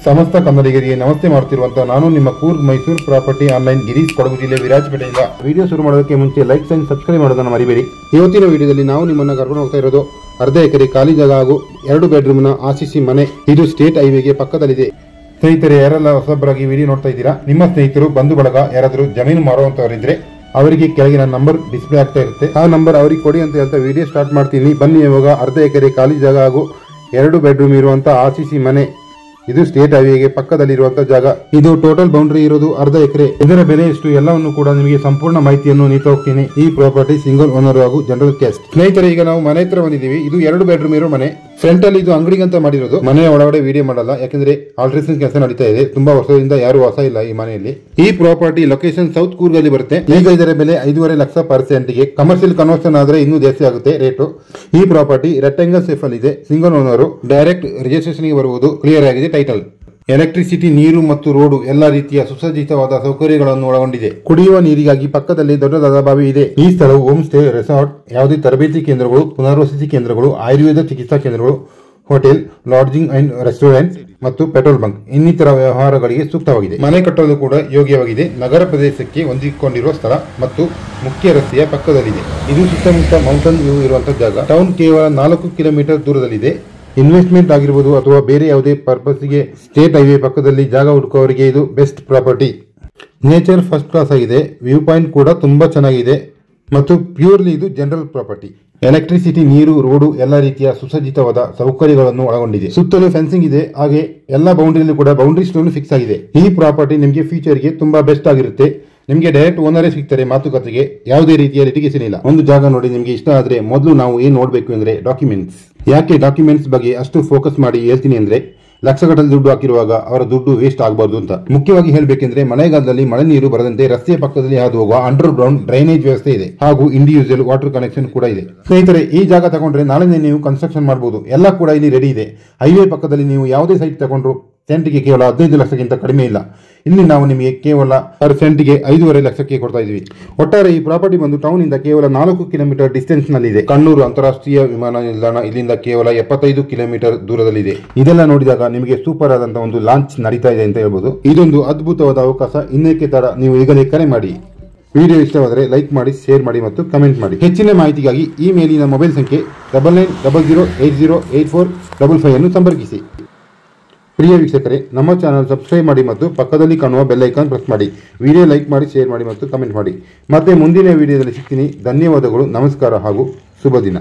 ಸಮಸ್ತ ಕನ್ನಡಿಗರಿಗೆ ನಮಸ್ತೆ ಮಾಡುತ್ತಿರುವಂತಹ ನಾನು ನಿಮ್ಮ ಕೂರ್ಗ್ ಮೈಸೂರು ಪ್ರಾಪರ್ಟಿ ಆನ್ಲೈನ್ ಗಿರೀಶ್ ಕೊಡಗು ಜಿಲ್ಲೆ ವಿರಾಜಪೇಟೆಯಿಂದ. ವಿಡಿಯೋ ಶುರು ಮಾಡೋದಕ್ಕೆ ಮುಂಚೆ ಲೈಕ್ ಅಂಡ್ ಸಬ್ಸ್ಕ್ರೈಬ್ ಮಾಡೋದನ್ನು ಮರಿಬೇಡಿ. ಇವತ್ತಿನ ವಿಡಿಯೋದಲ್ಲಿ ನಾವು ನಿಮ್ಮನ್ನು ಕರ್ಕೊಂಡು ಹೋಗ್ತಾ ಇರೋದು ಅರ್ಧ ಎಕರೆ ಖಾಲಿ ಜಾಗ ಹಾಗೂ 2 ಬೆಡ್ರೂಮ್ನ ಆರ್ಸಿಸಿ ಮನೆ. ಇದು ಸ್ಟೇಟ್ ಹೈವೇಗೆ ಪಕ್ಕದಲ್ಲಿದೆ. ಸ್ನೇಹಿತರೆ, ಯಾರೆಲ್ಲ ಹೊಸಬರಾಗಿ ವಿಡಿಯೋ ನೋಡ್ತಾ ಇದ್ದೀರಾ, ನಿಮ್ಮ ಸ್ನೇಹಿತರು ಬಂಧು ಬಳಗ ಯಾರಾದರೂ ಜಮೀನು ಮಾರುವಂತವರಿದ್ರೆ ಅವರಿಗೆ ಕೆಳಗಿನ ನಂಬರ್ ಡಿಸ್ಪ್ಲೇ ಆಗ್ತಾ ಇರುತ್ತೆ. ಆ ನಂಬರ್ ಅವರಿಗೆ ಕೊಡಿ ಅಂತ ಹೇಳ್ತಾ ವಿಡಿಯೋ ಸ್ಟಾರ್ಟ್ ಮಾಡ್ತೀನಿ. ಬನ್ನಿ. ಇವಾಗ ಅರ್ಧ ಎಕರೆ ಖಾಲಿ ಜಾಗ ಹಾಗೂ 2 ಬೆಡ್ರೂಮ್ ಇರುವಂತಹ ಆರ್ಸಿಸಿ ಮನೆ. ಇದು ಸ್ಟೇಟ್ ಹೈವೇಗೆ ಪಕ್ಕದಲ್ಲಿರುವಂತಹ ಜಾಗ. ಇದು ಟೋಟಲ್ ಬೌಂಡ್ರಿ ಇರೋದು ಅರ್ಧ ಎಕರೆ. ಇದರ ಬೆಲೆ ಎಷ್ಟು ಎಲ್ಲವನ್ನು ಕೂಡ ನಿಮಗೆ ಸಂಪೂರ್ಣ ಮಾಹಿತಿಯನ್ನು ನೀಡ್ತಾ ಹೋಗ್ತೀನಿ. ಈ ಪ್ರಾಪರ್ಟಿ ಸಿಂಗಲ್ ಓನರ್ ಹಾಗೂ ಜನರಲ್ ಕ್ಯಾಸ್ಟ್. ಸ್ನೇಹಿತರೆ, ಈಗ ನಾವು ಮನೆ ಹತ್ರ ಬಂದಿದ್ದೀವಿ. ಇದು 2 ಬೆಡ್ರೂಮ್ ಇರೋ ಮನೆ. ಫ್ರಂಟ್ ಅಲ್ಲಿ ಇದು ಅಂಗಡಿಗಂತ ಮಾಡಿರೋದು. ಮನೆಯ ಒಳಗಡೆ ವಿಡಿಯೋ ಮಾಡಲ್ಲ, ಯಾಕಂದ್ರೆ ಆಲ್ಟ್ರೇಷನ್ ಕೆಲಸ ನಡೀತಾ ಇದೆ. ತುಂಬಾ ವರ್ಷದಿಂದ ಯಾರು ವಾಸ ಇಲ್ಲ ಈ ಮನೆಯಲ್ಲಿ. ಈ ಪ್ರಾಪರ್ಟಿ ಲೊಕೇಶನ್ ಸೌತ್ ಕೂರ್ಗ್ ಅಲ್ಲಿ ಬರುತ್ತೆ. ಈಗ ಇದರ ಬೆಲೆ 5.5 ಲಕ್ಷ ಪರ್ ಸೆಂಟ್ಗೆ. ಕಮರ್ಷಿಯಲ್ ಕನ್ವರ್ಷನ್ ಆದ್ರೆ ಇನ್ನೂ ಜಾಸ್ತಿ ಆಗುತ್ತೆ ರೇಟು. ಈ ಪ್ರಾಪರ್ಟಿ ರೆಕ್ಟಾಂಗಲ್ ಸೇಫ್ ಅಲ್ಲಿ ಇದೆ. Single owner. ಡೈರೆಕ್ಟ್ ರಿಜಿಸ್ಟ್ರೇಷನ್ ಗೆ ಬರುವುದು. ಕ್ಲಿಯರ್ ಆಗಿದೆ ಟೈಟಲ್. ಎಲೆಕ್ಟ್ರಿಸಿಟಿ, ನೀರು ಮತ್ತು ರೋಡು ಎಲ್ಲ ರೀತಿಯ ಸುಸಜ್ಜಿತವಾದ ಸೌಕರ್ಯಗಳನ್ನು ಒಳಗೊಂಡಿದೆ. ಕುಡಿಯುವ ನೀರಿಗಾಗಿ ಪಕ್ಕದಲ್ಲಿ ದೊಡ್ಡದಾದ ಬಾವಿ ಇದೆ. ಈ ಸ್ಥಳವು ಹೋಮ್ ಸ್ಟೇ, ರೆಸಾರ್ಟ್, ಯಾವುದೇ ತರಬೇತಿ ಕೇಂದ್ರಗಳು, ಪುನರ್ವಸತಿ ಕೇಂದ್ರಗಳು, ಆಯುರ್ವೇದ ಚಿಕಿತ್ಸಾ ಕೇಂದ್ರಗಳು, ಹೋಟೆಲ್, ಲಾಡ್ಜಿಂಗ್ ಅಂಡ್ ರೆಸ್ಟೋರೆಂಟ್ ಮತ್ತು ಪೆಟ್ರೋಲ್ ಬಂಕ್ ಇನ್ನಿತರ ವ್ಯವಹಾರಗಳಿಗೆ ಸೂಕ್ತವಾಗಿದೆ. ಮನೆ ಕಟ್ಟಲು ಕೂಡ ಯೋಗ್ಯವಾಗಿದೆ. ನಗರ ಪ್ರದೇಶಕ್ಕೆ ಹೊಂದಿಕೊಂಡಿರುವ ಸ್ಥಳ ಮತ್ತು ಮುಖ್ಯ ರಸ್ತೆಯ ಪಕ್ಕದಲ್ಲಿದೆ. ಇದು ಸುತ್ತಮುತ್ತ ಮೌಂಟನ್ ವ್ಯೂ ಇರುವಂತಹ ಜಾಗ. ಟೌನ್ ಕೇವಲ 4 ಕಿಲೋಮೀಟರ್ ದೂರದಲ್ಲಿದೆ. ಇನ್ವೆಸ್ಟ್ಮೆಂಟ್ ಆಗಿರಬಹುದು ಅಥವಾ ಬೇರೆ ಯಾವುದೇ ಪರ್ಪಸ್ಗೆ ಸ್ಟೇಟ್ ಹೈವೇ ಪಕ್ಕದಲ್ಲಿ ಜಾಗ ಹುಡುಕುವವರಿಗೆ ಇದು best property. Nature first class ಆಗಿದೆ. ವ್ಯೂ ಪಾಯಿಂಟ್ ಕೂಡ ತುಂಬಾ ಚೆನ್ನಾಗಿದೆ ಮತ್ತು ಪ್ಯೂರ್ಲಿ ಇದು ಜನರಲ್ ಪ್ರಾಪರ್ಟಿ. ಎಲೆಕ್ಟ್ರಿಸಿಟಿ, ನೀರು, ರೋಡು ಎಲ್ಲ ರೀತಿಯ ಸುಸಜ್ಜಿತವಾದ ಸೌಕರ್ಯಗಳನ್ನು ಒಳಗೊಂಡಿದೆ. ಸುತ್ತಲೂ ಫೆನ್ಸಿಂಗ್ ಇದೆ. ಹಾಗೆ ಎಲ್ಲ ಬೌಂಡ್ರಿಯಲ್ಲೂ ಕೂಡ ಬೌಂಡ್ರಿ ಸ್ಟೋನ್ ಫಿಕ್ಸ್ ಆಗಿದೆ. ಈ ಪ್ರಾಪರ್ಟಿ ನಿಮಗೆ ಫ್ಯೂಚರ್ಗೆ ತುಂಬಾ ಬೆಸ್ಟ್ ಆಗಿರುತ್ತೆ. ನಿಮಗೆ ಡೈರೆಕ್ಟ್ ಓನರೇ ಸಿಗ್ತಾರೆ ಮಾತುಕತೆಗೆ. ಯಾವುದೇ ರೀತಿಯ ಲಿಟಿಗೇಷನ್ ಇಲ್ಲ. ಒಂದು ಜಾಗ ನೋಡಿ ನಿಮಗೆ ಇಷ್ಟ ಆದ್ರೆ ಮೊದಲು ನಾವು ಏನ್ ನೋಡ್ಬೇಕು ಅಂದ್ರೆ ಡಾಕ್ಯುಮೆಂಟ್ಸ್. ಯಾಕೆ ಡಾಕ್ಯುಮೆಂಟ್ಸ್ ಬಗ್ಗೆ ಅಷ್ಟು ಫೋಕಸ್ ಮಾಡಿ ಹೇಳ್ತೀನಿ ಅಂದ್ರೆ, ಲಕ್ಷಗಟ್ಟಲೆ ದುಡ್ಡು ಹಾಕಿರುವಾಗ ಅವರ ದುಡ್ಡು ವೇಸ್ಟ್ ಆಗಬಾರ್ದು ಅಂತ. ಮುಖ್ಯವಾಗಿ ಹೇಳಬೇಕೆಂದ್ರೆ, ಮಳೆಗಾಲದಲ್ಲಿ ಮಳೆ ನೀರು ಬರದಂತೆ ರಸ್ತೆಯ ಪಕ್ಕದಲ್ಲಿ ಹಾದು ಹೋಗುವ ಅಂಡರ್ ಗ್ರೌಂಡ್ ಡ್ರೈನೇಜ್ ವ್ಯವಸ್ಥೆ ಇದೆ ಹಾಗೂ ಇಂಡಿವಿಜುವಲ್ ವಾಟರ್ ಕನೆಕ್ಷನ್ ಕೂಡ ಇದೆ. ಸ್ನೇಹಿತರೆ, ಈ ಜಾಗ ತಗೊಂಡ್ರೆ ನಾಳೆನೇ ನೀವು ಕನ್ಸ್ಟ್ರಕ್ಷನ್ ಮಾಡಬಹುದು. ಎಲ್ಲ ಕೂಡ ಇಲ್ಲಿ ರೆಡಿ ಇದೆ. ಹೈವೇ ಪಕ್ಕದಲ್ಲಿ ನೀವು ಯಾವುದೇ ಸೈಟ್ ತಗೊಂಡ್ರು ಸೆಂಟ್ಗೆ ಕೇವಲ 15 ಲಕ್ಷಕ್ಕಿಂತ ಕಡಿಮೆ ಇಲ್ಲ. ಇಲ್ಲಿ ನಾವು ನಿಮಗೆ ಕೇವಲ ಪರ್ ಸೆಂಟ್ಗೆ 5.5 ಲಕ್ಷಕ್ಕೆ ಕೊಡ್ತಾ ಇದೀವಿ. ಒಟ್ಟಾರೆ ಈ ಪ್ರಾಪರ್ಟಿ ಬಂದು ಟೌನ್ ಇಂದ ಕೇವಲ 4 ಕಿಲೋಮೀಟರ್ ಡಿಸ್ಟೆನ್ಸ್ ನಲ್ಲಿದೆ. ಕಣ್ಣೂರು ಅಂತಾರಾಷ್ಟ್ರೀಯ ವಿಮಾನ ನಿಲ್ದಾಣ ಇಲ್ಲಿಂದ ಕೇವಲ 75 ಕಿಲೋಮೀಟರ್ ದೂರದಲ್ಲಿದೆ. ಇದೆಲ್ಲ ನೋಡಿದಾಗ ನಿಮಗೆ ಸೂಪರ್ ಆದಂತಹ ಒಂದು ಲಾಂಚ್ ನಡೀತಾ ಇದೆ ಅಂತ ಹೇಳ್ಬೋದು. ಇದೊಂದು ಅದ್ಭುತವಾದ ಅವಕಾಶ. ಇನ್ನೇಕೆ ತಡ, ನೀವು ಈಗಲೇ ಕರೆ ಮಾಡಿ. ವಿಡಿಯೋ ಇಷ್ಟವಾದರೆ ಲೈಕ್ ಮಾಡಿ, ಶೇರ್ ಮಾಡಿ ಮತ್ತು ಕಮೆಂಟ್ ಮಾಡಿ. ಹೆಚ್ಚಿನ ಮಾಹಿತಿಗಾಗಿ ಈ ಮೇಲಿನ ಮೊಬೈಲ್ ಸಂಖ್ಯೆ 9900808455 ಅನ್ನು ಸಂಪರ್ಕಿಸಿ. ಪ್ರಿಯ ವೀಕ್ಷಕರೇ, ನಮ್ಮ ಚಾನಲ್ ಸಬ್ಸ್ಕ್ರೈಬ್ ಮಾಡಿ ಮತ್ತು ಪಕ್ಕದಲ್ಲಿ ಕಾಣುವ ಬೆಲ್ ಐಕಾನ್ ಪ್ರೆಸ್ ಮಾಡಿ. ವಿಡಿಯೋ ಲೈಕ್ ಮಾಡಿ, ಶೇರ್ ಮಾಡಿ ಮತ್ತು ಕಮೆಂಟ್ ಮಾಡಿ. ಮತ್ತೆ ಮುಂದಿನ ವಿಡಿಯೋದಲ್ಲಿ ಸಿಗ್ತೀನಿ. ಧನ್ಯವಾದಗಳು, ನಮಸ್ಕಾರ ಹಾಗೂ ಶುಭ ದಿನ.